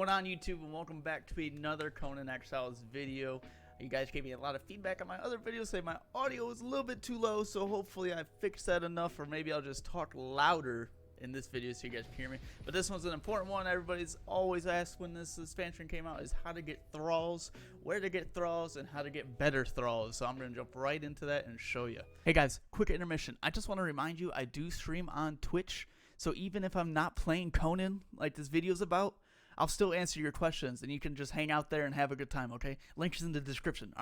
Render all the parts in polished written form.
going on, YouTube, and welcome back to another Conan Exiles video. You guys gave me a lot of feedback on my other videos saying my audio was a little bit too low, so hopefully I fixed that enough, or maybe I'll just talk louder in this video so you guys can hear me. But this one's an important one. Everybody's always asked when this expansion came out is how to get Thralls, where to get Thralls, and how to get better Thralls. So I'm going to jump right into that and show you. Hey guys, quick intermission. I just want to remind you I do stream on Twitch. So even if I'm not playing Conan, like this video's about, I'll still answer your questions, and you can just hang out there and have a good time, okay? Link is in the description.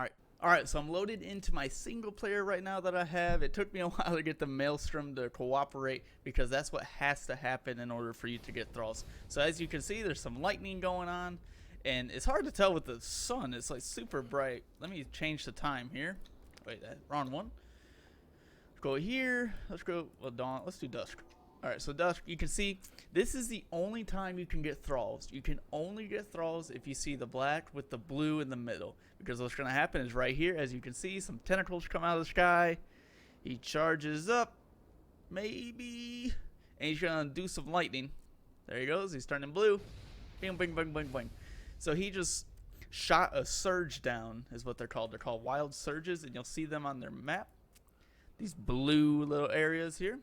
Alright, so I'm loaded into my single player right now that I have. It took me a while to get the Maelstrom to cooperate, because that's what has to happen in order for you to get Thralls. So as you can see, there's some lightning going on, and it's hard to tell with the sun. It's like super bright. Let me change the time here. Wait, wrong one. Let's go here. Let's go, well, dawn. Let's do dusk. Alright, so dusk, you can see this is the only time you can get Thralls. You can only get Thralls if you see the black with the blue in the middle. Because what's going to happen is right here, as you can see, some tentacles come out of the sky. He charges up, maybe, and he's going to do some lightning. There he goes. He's turning blue. Bing, bing, bing, bing, bing. So he just shot a surge down, is what they're called. They're called wild surges, and you'll see them on their map. These blue little areas here.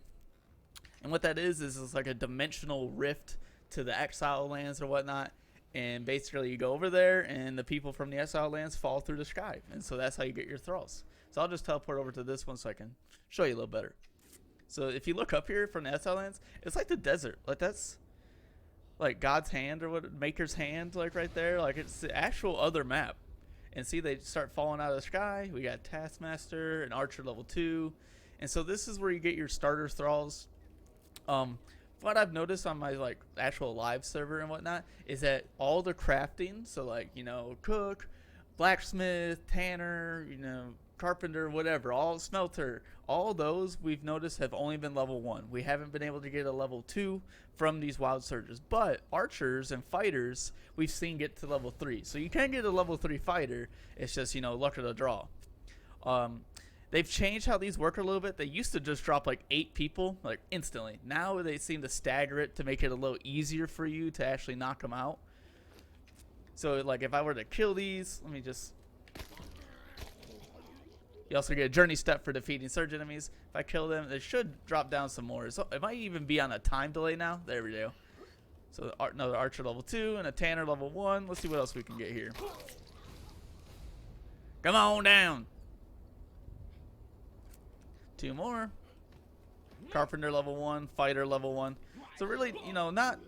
And what that is it's like a dimensional rift to the exile lands or whatnot. And basically you go over there and the people from the exile lands fall through the sky. And so that's how you get your Thralls. So I'll just teleport over to this one so I can show you a little better. So if you look up here from the exile lands, it's like the desert. Like that's like God's hand or what, Maker's hand, like right there. Like it's the actual other map. And see, they start falling out of the sky. We got Taskmaster and Archer level 2. And so this is where you get your starter Thralls. What I've noticed on my like actual live server and whatnot is that all the crafting, so like, you know, cook, blacksmith, tanner, you know, carpenter, whatever, all smelter, all those we've noticed have only been level 1. We haven't been able to get a level 2 from these wild surges, but archers and fighters we've seen get to level 3. So you can get a level 3 fighter. It's just, you know, luck of the draw. They've changed how these work a little bit. They used to just drop like 8 people like instantly. Now they seem to stagger it to make it a little easier for you to actually knock them out. So like if I were to kill these, let me just... You also get a journey step for defeating surge enemies. If I kill them, they should drop down some more. So it might even be on a time delay now. There we go. So another archer level 2 and a tanner level 1. Let's see what else we can get here. Come on down. 2 more. Carpenter level 1, fighter level 1. So really, you know, not.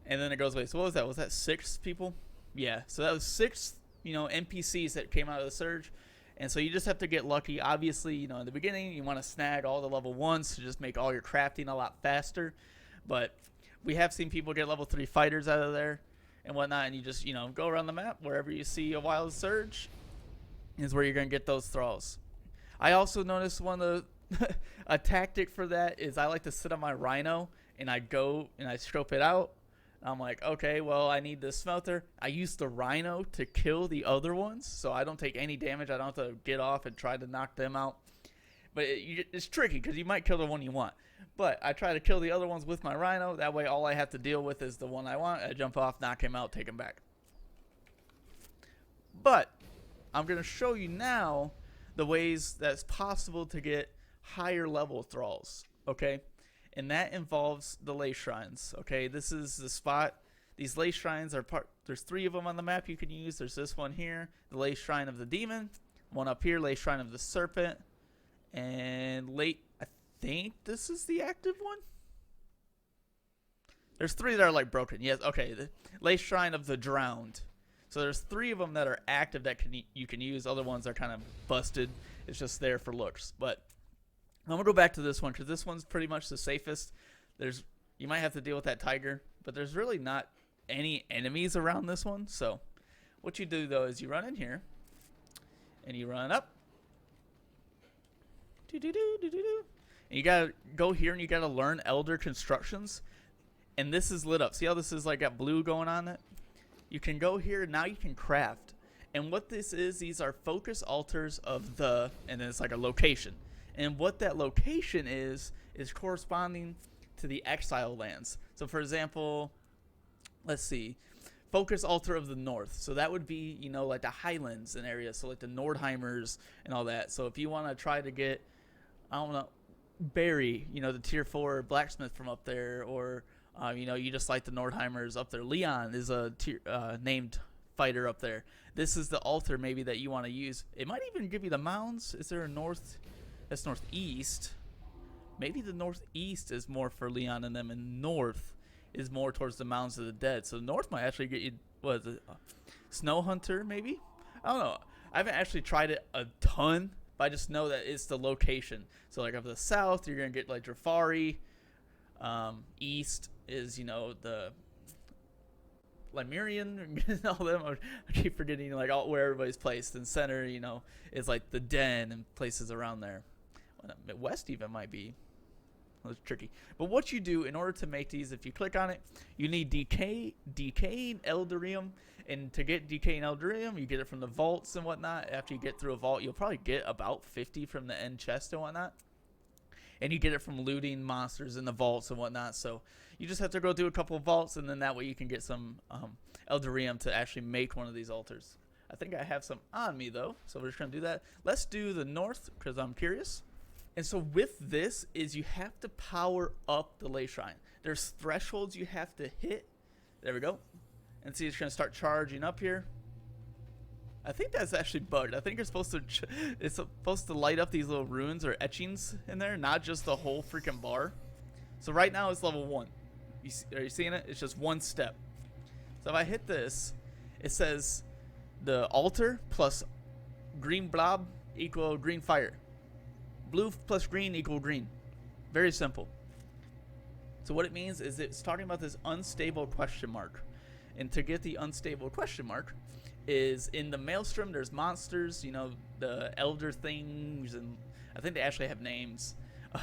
And then it goes away. So what was that? Was that 6 people? Yeah. So that was 6, you know, NPCs that came out of the surge. And so you just have to get lucky. Obviously, you know, in the beginning, you want to snag all the level 1s to just make all your crafting a lot faster. But we have seen people get level 3 fighters out of there and whatnot. And you just, you know, go around the map. Wherever you see a wild surge is where you're going to get those Thralls. I also noticed one of the a tactic for that is I like to sit on my rhino and I go and I scope it out. I'm like, okay, well, I need this smelter. I use the rhino to kill the other ones, so I don't take any damage. I don't have to get off and try to knock them out. But it's tricky because you might kill the one you want. But I try to kill the other ones with my rhino. That way all I have to deal with is the one I want. I jump off, knock him out, take him back. But I'm going to show you now the ways that's possible to get higher level Thralls, okay? And that involves the lay shrines, okay? This is the spot. These lay shrines are there's 3 of them on the map you can use. There's this one here, the lay shrine of the demon. One up here, lay shrine of the serpent. And I think this is the active one. There's 3 that are like broken. Yes, okay. The lay shrine of the drowned. So there's 3 of them that are active that you can use. Other ones are kind of busted. It's just there for looks. But I'm going to go back to this one because this one's pretty much the safest. You might have to deal with that tiger, but there's really not any enemies around this one. So what you do, though, is you run in here and you run up. And you got to go here and you got to learn Elder Constructions. And this is lit up. See how this is like got blue going on it? You can go here, now you can craft. And what this is, these are focus altars of and then it's like a location. And what that location is corresponding to the exile lands. So for example, let's see, focus altar of the north. So that would be, you know, like the highlands and areas, so like the Nordheimers and all that. So if you want to try to get, I don't know, Barry, you know, the tier 4 blacksmith from up there, or you know, you just like the Nordheimers up there. Leon is a named fighter up there. This is the altar maybe that you want to use. It might even give you the mounds. Is there a north? That's northeast. Maybe the northeast is more for Leon and them, and north is more towards the mounds of the dead. So north might actually get you, what is it, Snow Hunter maybe? I don't know. I haven't actually tried it a ton, but I just know that it's the location. So like up the south, you're gonna get like Jafari. East is, you know, the Lemurian and all them. I keep forgetting like where everybody's placed. And center, you know, is like the Den and places around there. West even might be. Well, it's tricky. But what you do in order to make these, if you click on it, you need decaying Elderium. And to get decaying Elderium, you get it from the vaults and whatnot. After you get through a vault, you'll probably get about 50 from the end chest and whatnot. And you get it from looting monsters in the vaults and whatnot. So you just have to go do a couple of vaults, and then that way you can get some Elderium to actually make one of these altars. I think I have some on me, though, so we're just going to do that. Let's do the north, because I'm curious. And so with this is you have to power up the Ley Shrine. There's thresholds you have to hit. There we go. And see, it's going to start charging up here. I think that's actually bugged. I think you're supposed to, it's supposed to light up these little runes or etchings in there, not just the whole freaking bar. So right now it's level 1. Are you seeing it? It's just one step. So if I hit this, it says the altar plus green blob equal green fire. Blue plus green equal green. Very simple. So what it means is it's talking about this unstable question mark. And to get the unstable question mark is in the Maelstrom, there's monsters, you know, the elder things, and I think they actually have names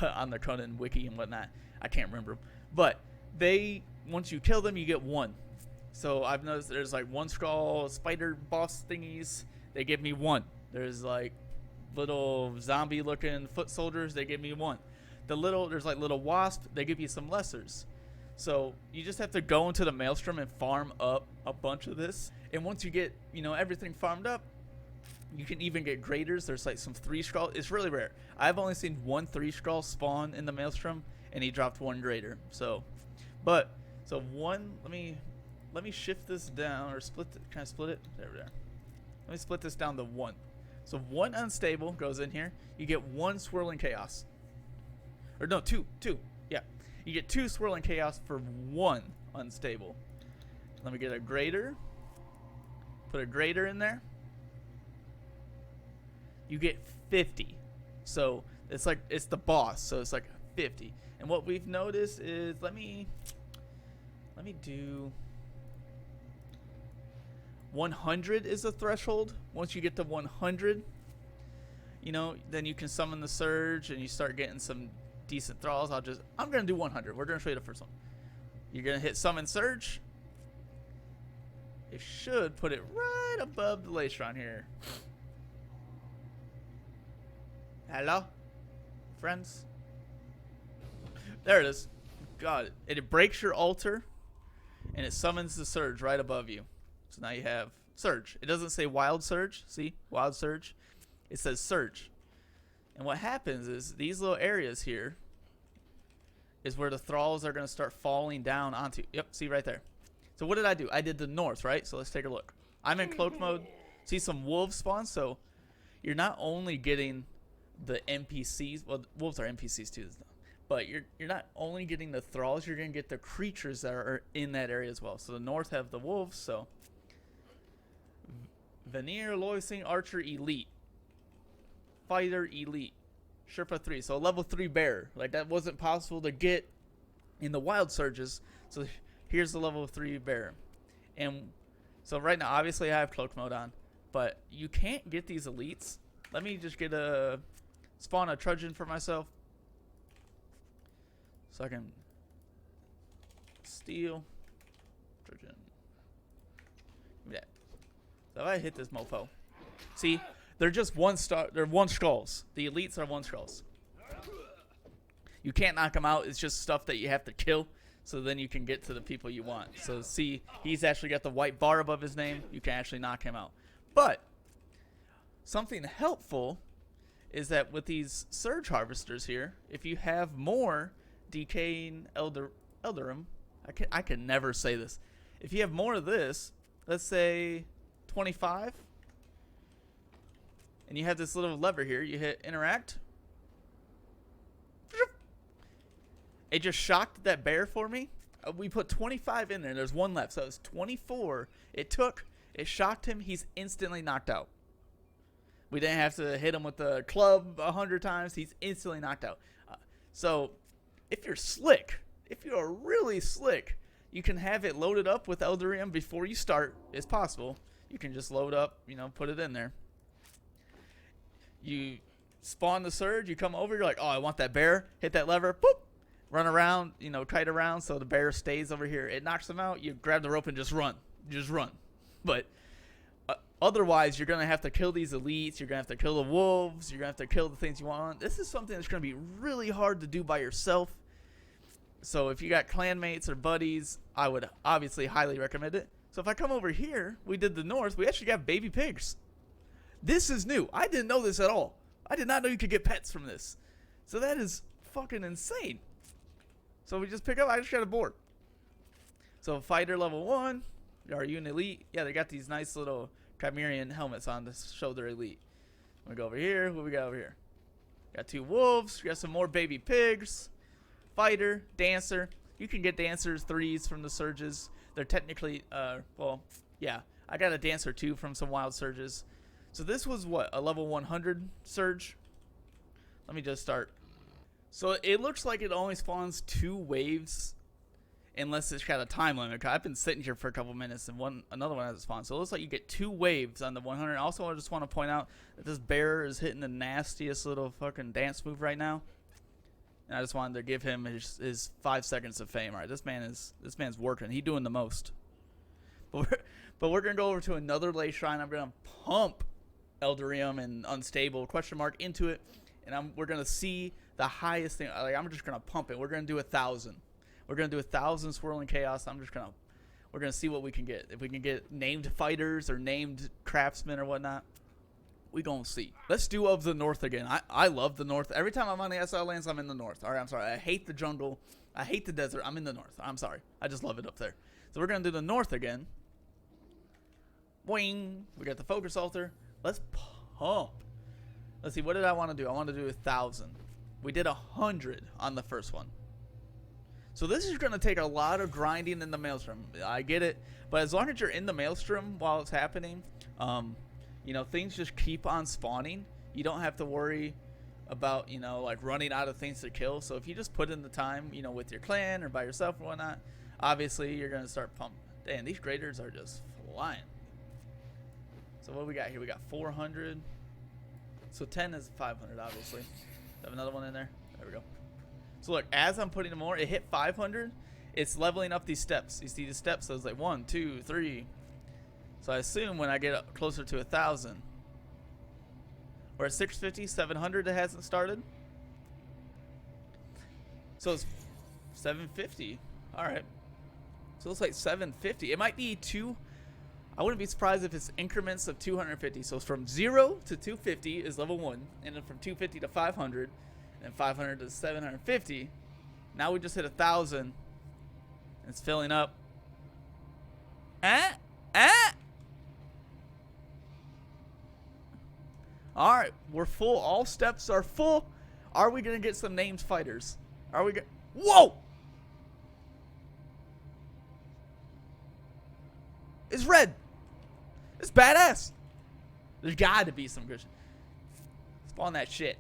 on the Conan wiki and whatnot. I can't remember. But they, once you kill them, you get 1. So I've noticed there's like 1 skull spider boss thingies. They give me 1. There's like little zombie looking foot soldiers. They give me 1. There's like little wasp. They give you some lessers. So you just have to go into the Maelstrom and farm up a bunch of this. And once you get, you know, everything farmed up, you can even get graders. There's like some 3 skull. It's really rare. I've only seen 1 3 skull spawn in the Maelstrom, and he dropped 1 grader. So, so 1. Let me shift this down or split. Can I split it? There we are. Let me split this down to 1. So 1 unstable goes in here. You get 1 swirling chaos. Or no, 2. Yeah. You get 2 swirling chaos for 1 unstable. Let me get a grader. Put a grader in there. You get 50. So it's like, it's the boss. So it's like 50. And what we've noticed is, let me do 100 is the threshold. Once you get to 100, you know, then you can summon the surge and you start getting some decent thralls. I'm gonna do 100. We're gonna show you the first one. You're gonna hit summon surge. It should put it right above the Ley Shrine here. Hello, friends. There it is. Got it. It breaks your altar, and it summons the surge right above you. So now you have surge. It doesn't say wild surge. See, wild surge. It says surge. And what happens is these little areas here is where the thralls are going to start falling down onto. Yep, see right there. So what did I do? I did the north, right? So let's take a look. I'm in cloak mode. See some wolves spawn. So you're not only getting the NPCs. Well, wolves are NPCs too. But you're not only getting the thralls. You're going to get the creatures that are in that area as well. So the north have the wolves. So Veneer, Loising, Archer, Elite. Fighter, Elite. Sherpa 3. So a level 3 bearer. Like that wasn't possible to get in the wild surges. So here's the level 3 bearer. And so right now, obviously I have cloak mode on. But you can't get these elites. Let me just get spawn a trudgeon for myself. So I can steal. Trudgeon. Give me that. So if I hit this mofo. See? They're just 1 star. They're 1 skulls. The elites are 1 skulls. You can't knock them out. It's just stuff that you have to kill. So then you can get to the people you want. So see, he's actually got the white bar above his name. You can actually knock him out. But something helpful is that with these surge harvesters here, if you have more decaying elderum, I can never say this. If you have more of this, let's say 25, and you have this little lever here, you hit interact. It just shocked that bear for me. We put 25 in there. There's one left, so it's 24. It shocked him. He's instantly knocked out. We didn't have to hit him with the club 100 times. He's instantly knocked out. So if you're slick, if you're really slick, you can have it loaded up with Elderium before you start. It's possible. You can just load up, put it in there. You spawn the surge. You come over. You're like, oh, I want that bear. Hit that lever. Boop. Run around, kite around so the bear stays over here. It knocks them out. You grab the rope and just run. Just run. But otherwise, you're going to have to kill these elites. You're going to have to kill the wolves. You're going to have to kill the things you want. This is something that's going to be really hard to do by yourself. So if you got clanmates or buddies, I would obviously highly recommend it. So if I come over here, we did the north. We actually got baby pigs. This is new. I didn't know this at all. I did not know you could get pets from this. So that is fucking insane. So we just pick up. I just got a board. So fighter level 1. Are you an elite? Yeah, they got these nice little Chimerian helmets on to show they're elite. We go over here. What we got over here? Got 2 wolves. We got some more baby pigs. Fighter, dancer. You can get dancers 3s from the surges. They're technically, well, yeah. I got a dancer 2 from some wild surges. So this was what, a level 100 surge? Let me just start. So it looks like it only spawns 2 waves unless it's got a time limit. I've been sitting here for a couple minutes and another one hasn't spawned. So it looks like you get 2 waves on the 100. Also, I just want to point out that this bear is hitting the nastiest little fucking dance move right now. And I just wanted to give him his 5 seconds of fame. All right, this man's working. He's doing the most. But we're going to go over to another lay shrine. I'm going to pump Elderium and Unstable Questionmark into it. And we're going to see the highest thing. Like, I'm just going to pump it. We're going to do 1,000. We're going to do 1,000 swirling chaos. We're going to see what we can get. If we can get named fighters or named craftsmen or whatnot, we going to see. Let's do of the north again. I love the north. Every time I'm on the SL lands, I'm in the north. All right, I'm sorry. I hate the jungle. I hate the desert. I'm in the north. I'm sorry. I just love it up there. So we're going to do the north again. Boing. We got the focus altar. Let's pump. Let's see, what did I want to do? I want to do 1,000. We did 100 on the first one. So this is going to take a lot of grinding in the maelstrom. I get it. But as long as you're in the maelstrom while it's happening, things just keep on spawning. You don't have to worry about, like running out of things to kill. So if you just put in the time, with your clan or by yourself or whatnot, obviously you're going to start pumping. Damn, these graders are just flying. So what do we got here? We got 400. So 10 is 500, obviously. Have another one in there. There we go. So look, as I'm putting them more, it hit 500. It's leveling up these steps. You see the steps? So it's like 1, 2, 3. So I assume when I get up closer to 1,000, we're at 650, 700. It hasn't started. So it's 750. All right. So it's like 750. It might be 2. I wouldn't be surprised if it's increments of 250. So from 0 to 250 is level 1. And then from 250 to 500. And 500 to 750. Now we just hit 1,000. It's filling up. Alright, we're full. All steps are full. Are we going to get some named fighters? Are we going? Whoa! It's red. It's badass. There's got to be some good shit. Spawn that shit.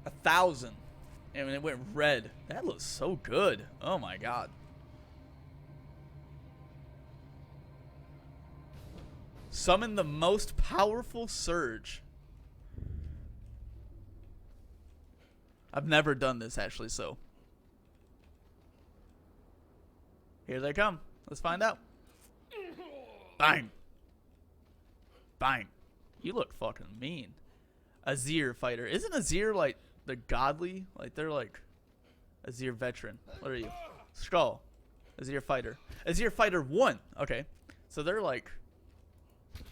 1,000. And it went red. That looks so good. Oh my god. Summon the most powerful surge. I've never done this actually, so. Here they come. Let's find out. Bang. Bang. You look fucking mean. Azir fighter. Isn't Azir like the godly? Like they're like Azir veteran. What are you? Skull. Azir Fighter. Azir Fighter 1. Okay. So they're like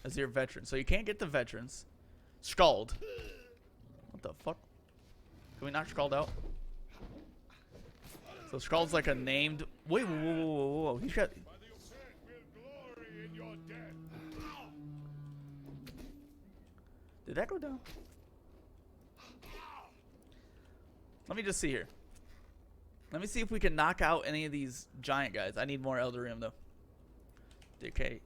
Azir Veteran. So you can't get the veterans. Scald. What the fuck? Can we knock Scald out? So Scald's like a named... Wait, whoa. He's got... Did that go down? Let me just see here. Let me see if we can knock out any of these giant guys. I need more Eldarium though. Decay.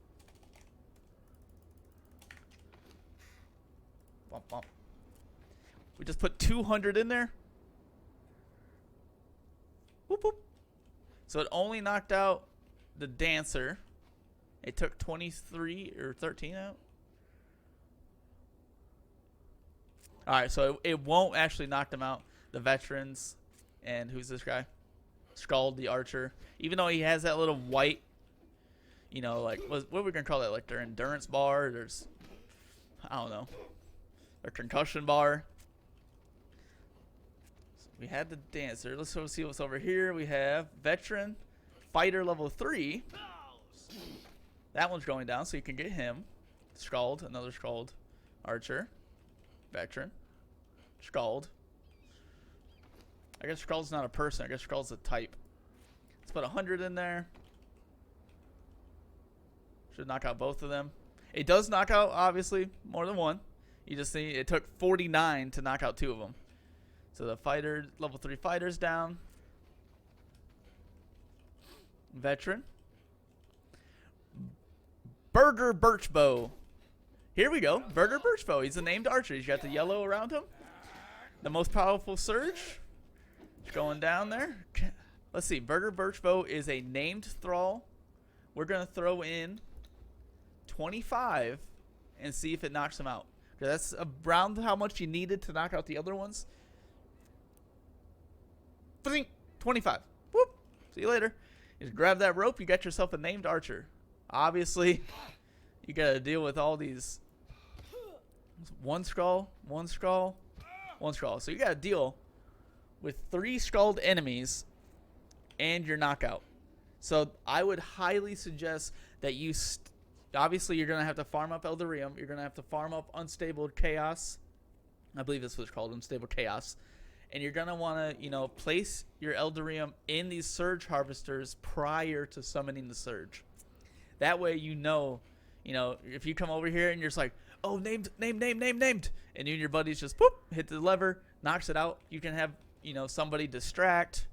Bump, bump. We just put 200 in there. Whoop, whoop. So it only knocked out the Dancer. It took 23 or 13 out. Alright, so it won't actually knock them out. The veterans. And who's this guy? Skald, the archer. Even though he has that little white, you know, like, what are we going to call that? Like their endurance bar? There's, I don't know. Their concussion bar. So we had the Dancer. Let's see what's over here. We have Veteran. Fighter level 3. That one's going down, so you can get him. Skald, another Skald. Archer. Veteran. Skald. I guess Skald's not a person. I guess Skald's a type. Let's put 100 in there. Should knock out both of them. It does knock out, obviously, more than one. You just see it took 49 to knock out 2 of them. So the fighter, level 3 fighter's down. Veteran. Burger Birchbow. Here we go. Burger Birchbow. He's a named archer. He's got the yellow around him. The most powerful surge. Going down there. Let's see. Burger Birchbow is a named thrall. We're going to throw in 25 and see if it knocks him out. That's around how much you needed to knock out the other ones. 25. Whoop. See you later. You just grab that rope. You got yourself a named archer. Obviously, you got to deal with all these. One skull. So you got to deal with 3 Skald enemies and your knockout. So I would highly suggest that you obviously you're going to have to farm up Eldarium. You're going to have to farm up Unstable Chaos. I believe this was called Unstable Chaos. And you're going to want to, you know, place your Eldarium in these Surge Harvesters prior to summoning the Surge. That way you know, if you come over here and you're just like, oh, named. And you and your buddies just, poop, hit the lever, knocks it out. You can have, somebody distract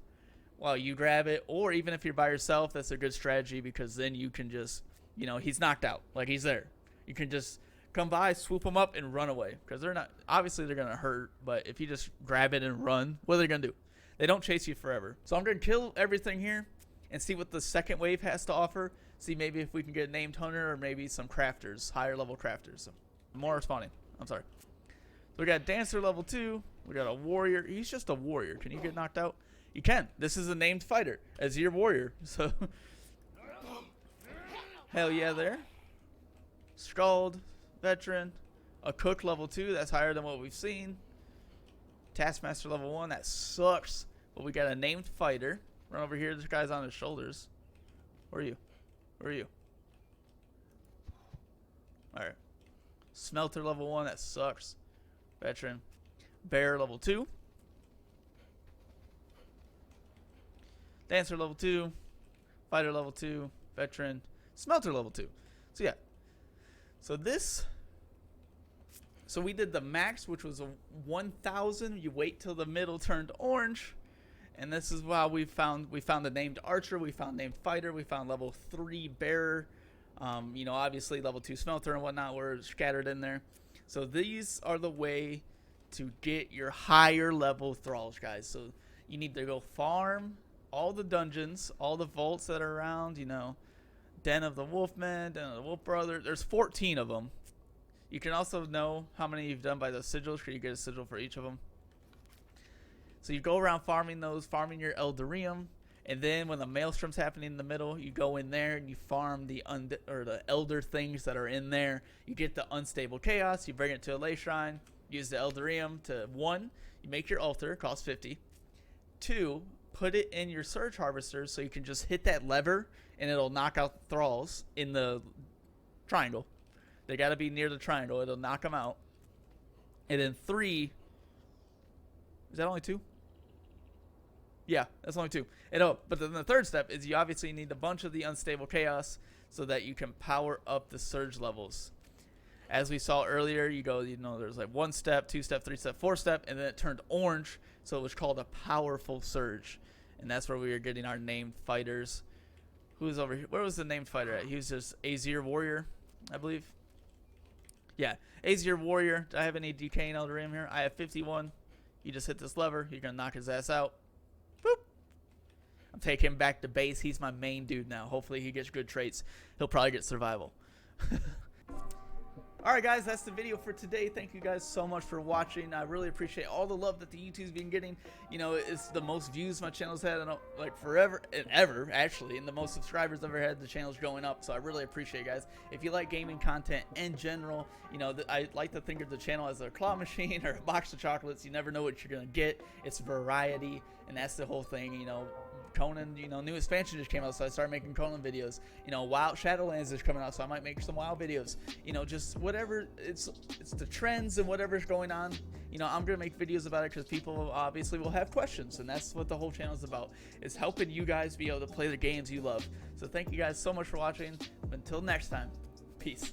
while you grab it. Or even if you're by yourself, that's a good strategy because then you can just, he's knocked out. Like he's there. You can just come by, swoop them up, and run away. Because they're not, obviously they're going to hurt. But if you just grab it and run, what are they going to do? They don't chase you forever. So I'm going to kill everything here and see what the second wave has to offer. See maybe if we can get a named hunter or maybe some crafters, higher level crafters. So more respawning. I'm sorry. So we got Dancer level 2. We got a warrior. He's just a warrior. Can you get knocked out? You can. This is a named fighter as your warrior. So hell yeah there. Skald, veteran. A cook level 2. That's higher than what we've seen. Taskmaster level 1. That sucks. But we got a named fighter. Run over here. This guy's on his shoulders. Where are you? Where are you? Alright. Smelter level 1. That sucks. Veteran. Bear level 2. Dancer level 2. Fighter level 2. Veteran. Smelter level 2. So yeah. So this. So we did the max, which was a 1,000. You wait till the middle turned orange. And this is why we found the named archer, we found named fighter, we found level 3 bearer, obviously level 2 smelter and whatnot were scattered in there. So these are the way to get your higher level thralls, guys. So you need to go farm all the dungeons, all the vaults that are around, Den of the Wolfman, Den of the Wolf Brother. There's 14 of them. You can also know how many you've done by the sigils, because you get a sigil for each of them. So you go around farming those, farming your Eldarium, and then when the Maelstrom's happening in the middle, you go in there and you farm the Elder things that are in there. You get the Unstable Chaos, you bring it to a Ley Shrine, use the Eldarium to 1, you make your altar, costs 50. 2, put it in your Surge Harvesters so you can just hit that lever and it'll knock out the Thralls in the triangle. They got to be near the triangle. It'll knock them out. And then 3... Is that only 2? Yeah, that's only 2. But then the third step is you obviously need a bunch of the Unstable Chaos so that you can power up the Surge levels. As we saw earlier, you go, there's like 1 step, 2 step, 3 step, 4 step, and then it turned orange, so it was called a powerful Surge. And that's where we were getting our named fighters. Who's over here? Where was the named fighter at? He was just Azir Warrior, I believe. Yeah, Azir Warrior. Do I have any DK in Elder Rim here? I have 51. You just hit this lever. You're going to knock his ass out. Boop. I'm taking him back to base. He's my main dude now. Hopefully he gets good traits. He'll probably get survival. Alright guys, that's the video for today. Thank you guys so much for watching. I really appreciate all the love that the YouTube's been getting. It's the most views my channel's had in like forever and ever, actually, and the most subscribers I've ever had. The channel's going up, so I really appreciate it, guys. If you like gaming content in general, I like to think of the channel as a claw machine or a box of chocolates. You never know what you're gonna get. It's variety, and that's the whole thing. Conan, new expansion just came out, so I started making Conan videos. WoW Shadowlands is coming out, so I might make some WoW videos. Just whatever, it's the trends and whatever's going on. I'm gonna make videos about it because people obviously will have questions, and that's what the whole channel is about. Is helping you guys be able to play the games you love. So thank you guys so much for watching. Until next time, peace.